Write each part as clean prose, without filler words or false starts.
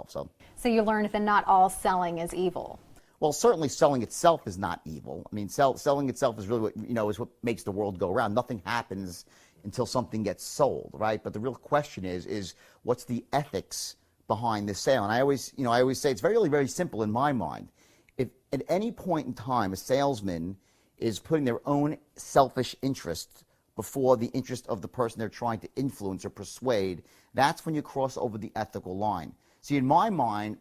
So, So you learned that not all selling is evil. well, certainly selling itself is not evil. I mean, selling itself is really what, is what makes the world go around. Nothing happens until something gets sold, right? But the real question is what's the ethics behind the sale? And I always say it's very, very simple in my mind. If at any point in time a salesman is putting their own selfish interest before the interest of the person they're trying to influence or persuade, that's when you cross over the ethical line. See, in my mind,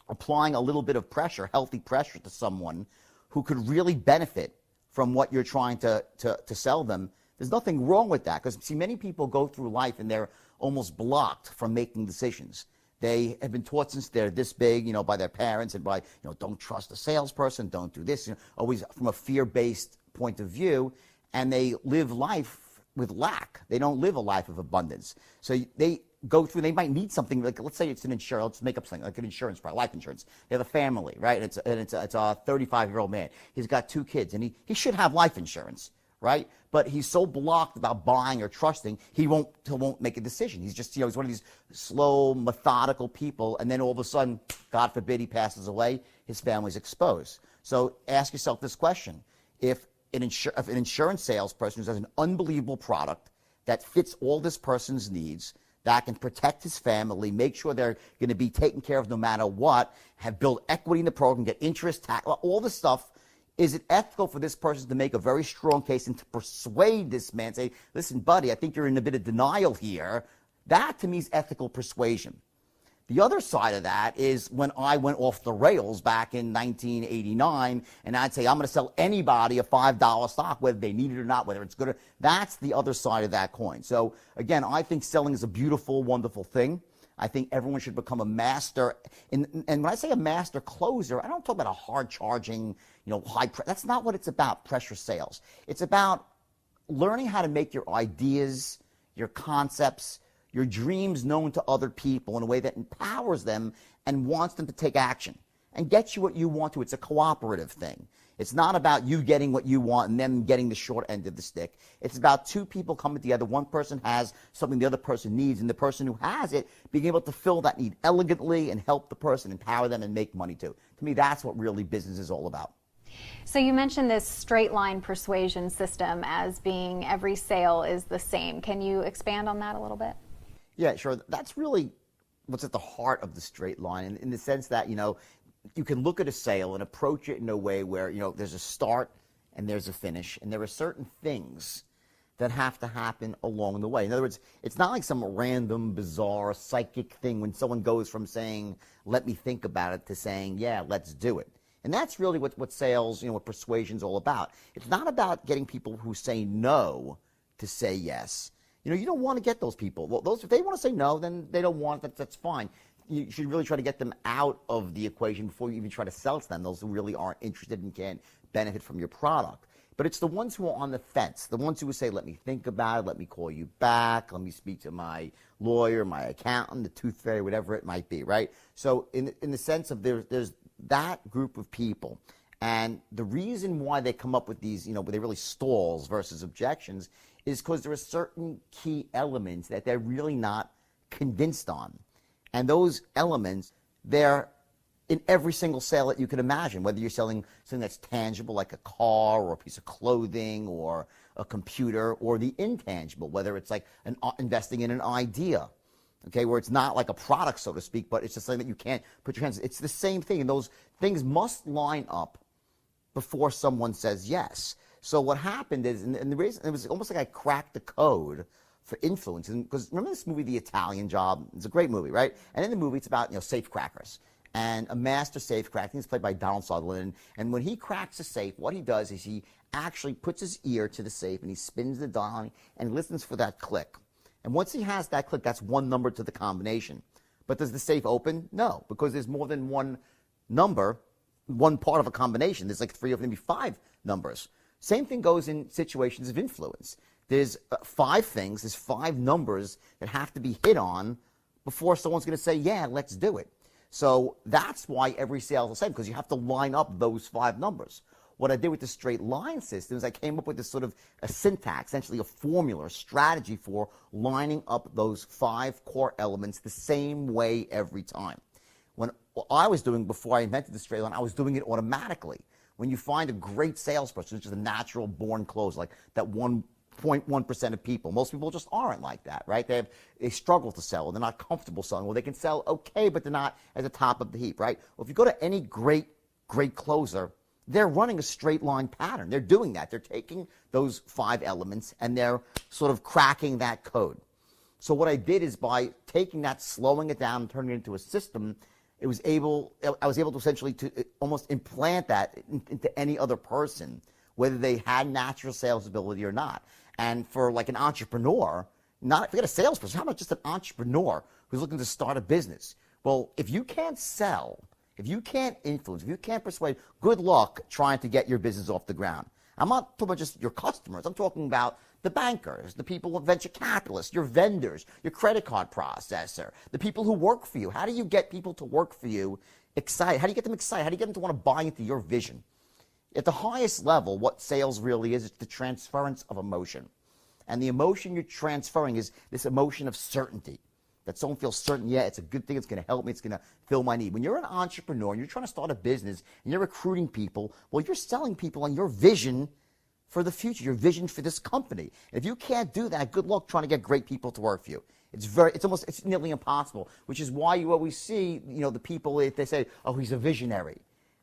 applying a little bit of pressure, healthy pressure to someone who could really benefit from what you're trying to sell them, there's nothing wrong with that. Because, see, many people go through life and they're almost blocked from making decisions. They have been taught since they're this big, by their parents and by, don't trust a salesperson, don't do this, always from a fear-based point of view, and they live life with lack. They don't live a life of abundance. So they go through, they might need something, like let's say it's an insurance, let's make up something, like an insurance product, life insurance. They have a family, right? And it's a 35-year-old man. He's got 2 kids, and he should have life insurance, right? But he's so blocked about buying or trusting, he won't make a decision. He's just, he's one of these slow, methodical people, and then all of a sudden, God forbid, he passes away, his family's exposed. So ask yourself this question. If an insurance salesperson who has an unbelievable product that fits all this person's needs, that can protect his family, make sure they're going to be taken care of no matter what, have built equity in the program, get interest, tax, all this stuff, is it ethical for this person to make a very strong case and to persuade this man, say, listen, buddy, I think you're in a bit of denial here? That, to me, is ethical persuasion. The other side of that is when I went off the rails back in 1989, and I'd say, I'm going to sell anybody a $5 stock, whether they need it or not, whether it's good or... That's the other side of that coin. So, again, I think selling is a beautiful, wonderful thing. I think everyone should become a master. And when I say a master closer, I don't talk about a hard-charging, that's not what it's about, pressure sales. It's about learning how to make your ideas, your concepts, your dreams known to other people in a way that empowers them and wants them to take action and get you what you want to. It's a cooperative thing. It's not about you getting what you want and them getting the short end of the stick. It's about 2 people coming together. One person has something the other person needs, and the person who has it being able to fill that need elegantly and help the person, empower them, and make money too. To me, that's what really business is all about. So you mentioned this straight line persuasion system as being every sale is the same. Can you expand on that a little bit? Yeah, sure. That's really what's at the heart of the straight line, in the sense that, you can look at a sale and approach it in a way where, there's a start and there's a finish, and there are certain things that have to happen along the way. In other words, it's not like some random, bizarre, psychic thing when someone goes from saying, let me think about it, to saying, yeah, let's do it. And that's really what sales, what persuasion's all about. It's not about getting people who say no to say yes. You don't want to get those people. Well, if they want to say no, then they don't want it. That's fine. You should really try to get them out of the equation before you even try to sell to them, those who really aren't interested and can't benefit from your product. But it's the ones who are on the fence, the ones who would say, let me think about it, let me call you back, let me speak to my lawyer, my accountant, the tooth fairy, whatever it might be, right? So in the sense of there's that group of people. And the reason why they come up with these, where they really stalls versus objections is because there are certain key elements that they're really not convinced on. And those elements, they're in every single sale that you can imagine, whether you're selling something that's tangible like a car or a piece of clothing or a computer, or the intangible, whether it's like investing in an idea, okay, where it's not like a product, so to speak, but it's just something that you can't put your hands. It's the same thing, and those things must line up before someone says yes. So what happened is, and the reason, it was almost like I cracked the code for influence. Because remember this movie, The Italian Job? It's a great movie, right? And in the movie, it's about safe crackers. And a master safe cracker, he's played by Donald Sutherland. And when he cracks a safe, what he does is he actually puts his ear to the safe and he spins the dial and listens for that click. And once he has that click, that's one number to the combination. But does the safe open? No, because there's more than one number, one part of a combination. There's like 3 or maybe 5 numbers. Same thing goes in situations of influence. There's 5 things, there's 5 numbers that have to be hit on before someone's going to say, yeah, let's do it. So that's why every sale is the same, because you have to line up those 5 numbers. What I did with the straight line system is I came up with this sort of a syntax, essentially a formula, a strategy for lining up those 5 core elements the same way every time. what I was doing before I invented the straight line, I was doing it automatically. When you find a great salesperson, which is a natural born closer, like that 1.1% of people, most people just aren't like that, right? They struggle to sell. They're not comfortable selling. Well, they can sell okay, but they're not at the top of the heap, right? Well, if you go to any great closer, they're running a straight line pattern. They're doing that. They're taking those 5 elements and they're sort of cracking that code. So what I did is by taking that, slowing it down, turning it into a system, I was able to essentially to almost implant that into any other person, whether they had natural sales ability or not. And for like an entrepreneur, forget a salesperson, how about just an entrepreneur who's looking to start a business? Well, if you can't sell, if you can't influence, if you can't persuade, good luck trying to get your business off the ground. I'm not talking about just your customers. I'm talking about the bankers, the people with venture capitalists, your vendors, your credit card processor, the people who work for you. How do you get people to work for you excited? How do you get them excited? How do you get them to want to buy into your vision? At the highest level, what sales really is, it's the transference of emotion. And the emotion you're transferring is this emotion of certainty. That someone feels certain, yeah, it's a good thing, it's going to help me, it's going to fill my need. When you're an entrepreneur and you're trying to start a business and you're recruiting people, well, you're selling people on your vision for the future, your vision for this company. And if you can't do that, good luck trying to get great people to work for you. It's nearly impossible, which is why you always see, the people, if they say, oh, he's a visionary.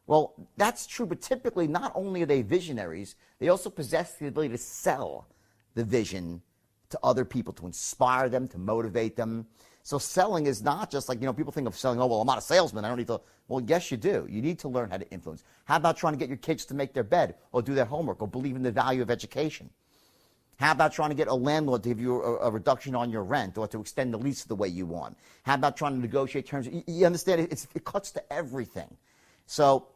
Well, that's true, but typically not only are they visionaries, they also possess the ability to sell the vision to other people, to inspire them, to motivate them. So selling is not just like, people think of selling, oh, well, I'm not a salesman, I don't need to. Well, yes, you do. You need to learn how to influence. How about trying to get your kids to make their bed or do their homework or believe in the value of education? How about trying to get a landlord to give you a reduction on your rent or to extend the lease the way you want? How about trying to negotiate terms? You understand, it cuts to everything. So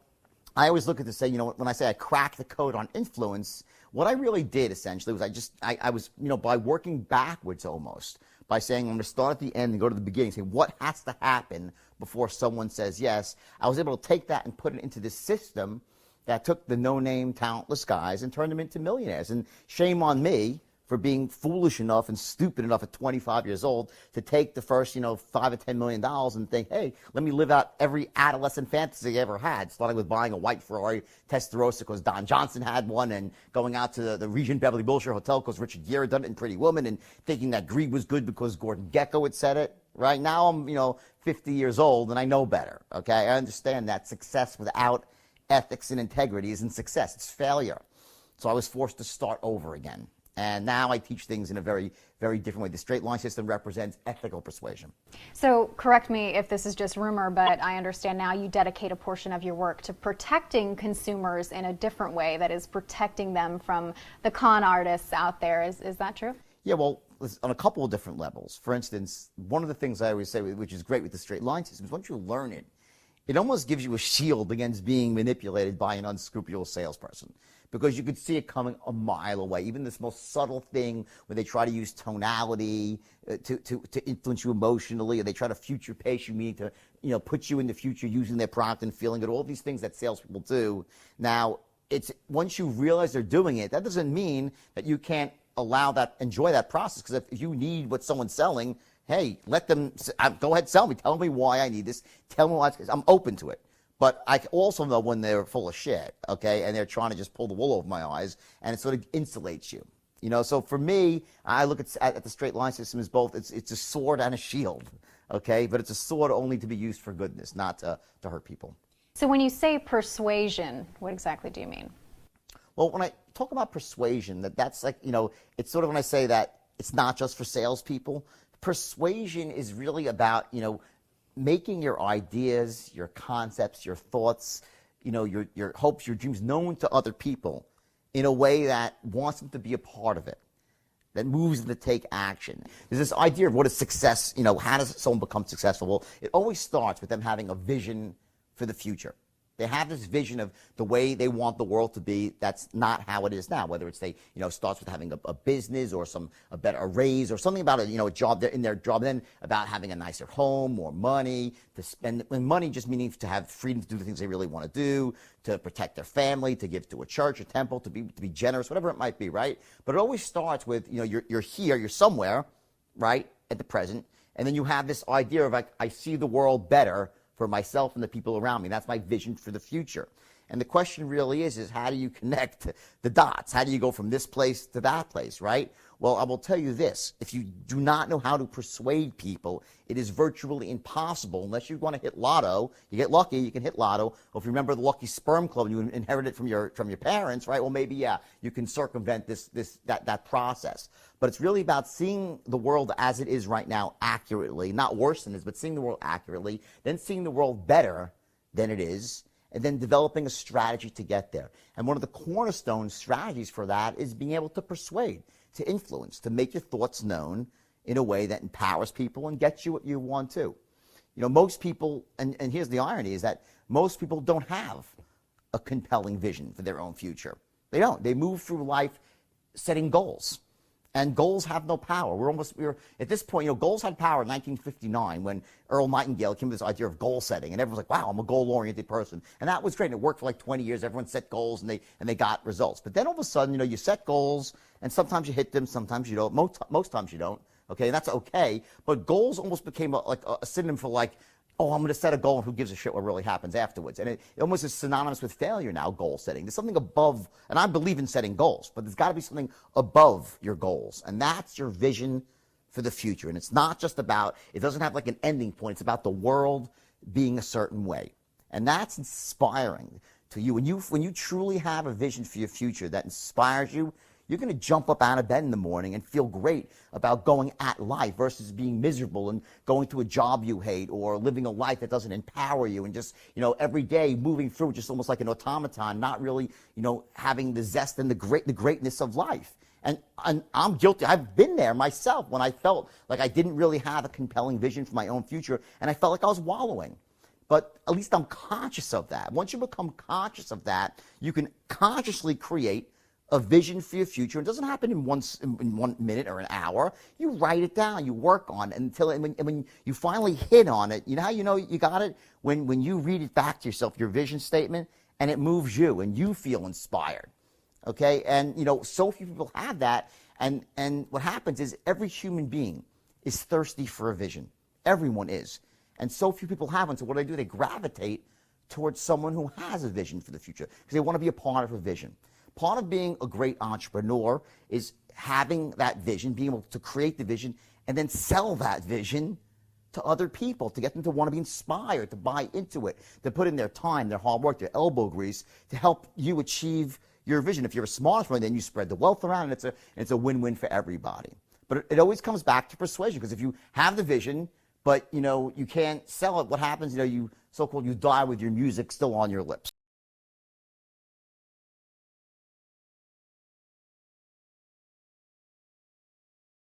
I always look at this, say, when I say I cracked the code on influence, what I really did essentially was I was, by working backwards almost, by saying I'm going to start at the end and go to the beginning, say what has to happen before someone says yes, I was able to take that and put it into this system that took the no-name, talentless guys and turned them into millionaires. And shame on me for being foolish enough and stupid enough at 25 years old to take the first, $5 or $10 million and think, hey, let me live out every adolescent fantasy I ever had, starting with buying a white Ferrari Testarossa because Don Johnson had one, and going out to the Regent Beverly Wilshire Hotel because Richard Gere had done it in Pretty Woman, and thinking that greed was good because Gordon Gekko had said it. Right now I'm, 50 years old and I know better. Okay, I understand that success without ethics and integrity isn't success; it's failure. So I was forced to start over again. And now I teach things in a very, very different way. The straight line system represents ethical persuasion. So correct me if this is just rumor, but I understand now you dedicate a portion of your work to protecting consumers in a different way, that is protecting them from the con artists out there. Is that true? Yeah, well, on a couple of different levels. For instance, one of the things I always say, which is great with the straight line system, is once you learn it, it almost gives you a shield against being manipulated by an unscrupulous salesperson, because you could see it coming a mile away. Even this most subtle thing where they try to use tonality to influence you emotionally, or they try to future pace you, meaning to put you in the future using their product and feeling it. All these things that salespeople do. Now, it's once you realize they're doing it, that doesn't mean that you can't enjoy that process. Because if you need what someone's selling, hey, let them go ahead, sell me. Tell me why I need this. Tell me why I'm open to it. But I also know when they're full of shit, okay, and they're trying to just pull the wool over my eyes, and it sort of insulates you. So for me, I look at the straight line system as both. It's a sword and a shield, okay? But it's a sword only to be used for goodness, not to hurt people. So when you say persuasion, what exactly do you mean? Well, when I talk about persuasion, that's like, it's sort of when I say that it's not just for salespeople. Persuasion is really about, making your ideas, your concepts, your thoughts, your hopes, your dreams known to other people in a way that wants them to be a part of it, that moves them to take action. There's this idea of what is success, how does someone become successful? Well, it always starts with them having a vision for the future. They have this vision of the way they want the world to be. That's not how it is now. Whether it's starts with having a business or a raise or something about a job in their job, then about having a nicer home, more money to spend. And money just meaning to have freedom to do the things they really want to do, to protect their family, to give to a church, a temple, to be generous, whatever it might be, right? But it always starts with you're here, you're somewhere, right, at the present, and then you have this idea of like I see the world better for myself and the people around me. That's my vision for the future. And the question really is how do you connect the dots? How do you go from this place to that place, right? Well, I will tell you this. If you do not know how to persuade people, it is virtually impossible unless you want to hit lotto. You get lucky, you can hit lotto. Or if you remember the Lucky Sperm Club, you inherit it from your parents, right? Well, maybe, yeah, you can circumvent that process. But it's really about seeing the world as it is right now accurately, not worse than it is, but seeing the world accurately, then seeing the world better than it is, and then developing a strategy to get there. And one of the cornerstone strategies for that is being able to persuade, to influence, to make your thoughts known in a way that empowers people and gets you what you want to. You know, most people, and here's the irony, is that most people don't have a compelling vision for their own future. They don't. They move through life setting goals. And goals have no power. We're at this point, you know, goals had power in 1959 when Earl Nightingale came with this idea of goal setting, and everyone's like, wow, I'm a goal-oriented person. And that was great, and it worked for like 20 years. Everyone set goals, and they got results. But then all of a sudden, you know, you set goals, and sometimes you hit them, sometimes you don't. Most times you don't, okay? And that's okay. But goals almost became like a synonym for like, oh, I'm going to set a goal, and who gives a shit what really happens afterwards? And it almost is synonymous with failure now, goal setting. There's something above, and I believe in setting goals, but there's got to be something above your goals, and that's your vision for the future. And it's not just about, it doesn't have like an ending point. It's about the world being a certain way. And that's inspiring to you. When you truly have a vision for your future that inspires you, you're going to jump up out of bed in the morning and feel great about going at life versus being miserable and going to a job you hate or living a life that doesn't empower you and just, you know, every day moving through just almost like an automaton, not really, you know, having the zest and the greatness of life. And I'm guilty. I've been there myself when I felt like I didn't really have a compelling vision for my own future and I felt like I was wallowing. But at least I'm conscious of that. Once you become conscious of that, you can consciously create a vision for your future. It doesn't happen in 1 minute or an hour. You write it down, you work on it when you finally hit on it, you know how you know you got it? When you read it back to yourself, your vision statement, and it moves you and you feel inspired. Okay? And you know, so few people have that, and what happens is every human being is thirsty for a vision. Everyone is. And so few people have one. So what do? They gravitate towards someone who has a vision for the future because they want to be a part of a vision. Part of being a great entrepreneur is having that vision, being able to create the vision, and then sell that vision to other people to get them to want to be inspired, to buy into it, to put in their time, their hard work, their elbow grease to help you achieve your vision. If you're a smart entrepreneur, then you spread the wealth around, and it's a win-win for everybody. But it always comes back to persuasion, because if you have the vision, but you know you can't sell it, what happens? You know, you so-called you die with your music still on your lips.